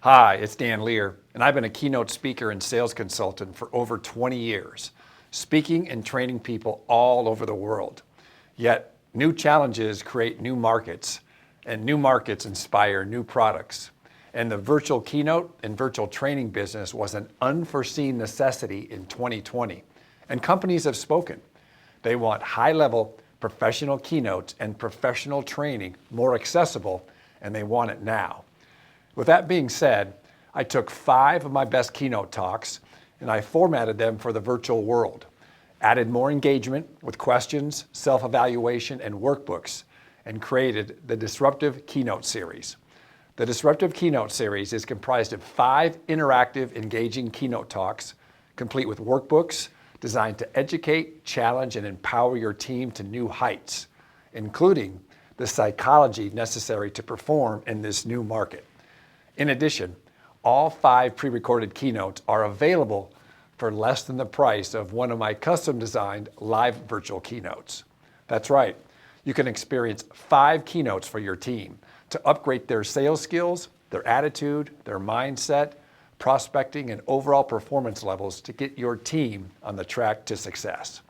Hi, it's Lier, and I've been a keynote speaker and sales consultant for over 20 years, speaking and training people all over the world. Yet, new challenges create new markets, and new markets inspire new products. And the virtual keynote and virtual training business was an unforeseen necessity in 2020. And companies have spoken. They want high-level professional keynotes and professional training more accessible, and they want it now. With that being said, I took 5 of my best keynote talks and I formatted them for the virtual world, added more engagement with questions, self-evaluation, and workbooks, and created the Disruptive Keynote Series. The Disruptive Keynote Series is comprised of 5 interactive, engaging keynote talks, complete with workbooks designed to educate, challenge, and empower your team to new heights, including the psychology necessary to perform in this new market. In addition, all 5 pre-recorded keynotes are available for less than the price of one of my custom-designed live virtual keynotes. That's right, you can experience 5 keynotes for your team to upgrade their sales skills, their attitude, their mindset, prospecting, and overall performance levels to get your team on the track to success.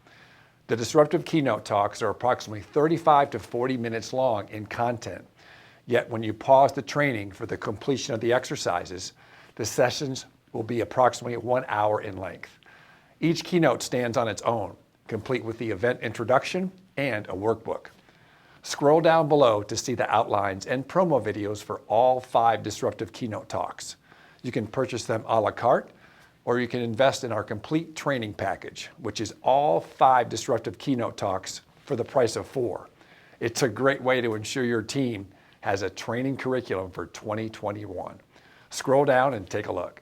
The Disruptive Keynote Talks are approximately 35 to 40 minutes long in content. Yet when you pause the training for the completion of the exercises, the sessions will be approximately 1 hour in length. Each keynote stands on its own, complete with the event introduction and a workbook. Scroll down below to see the outlines and promo videos for all 5 Disruptive Keynote Talks. You can purchase them a la carte, or you can invest in our complete training package, which is all 5 Disruptive Keynote Talks for the price of 4. It's a great way to ensure your team has a training curriculum for 2021. Scroll down and take a look.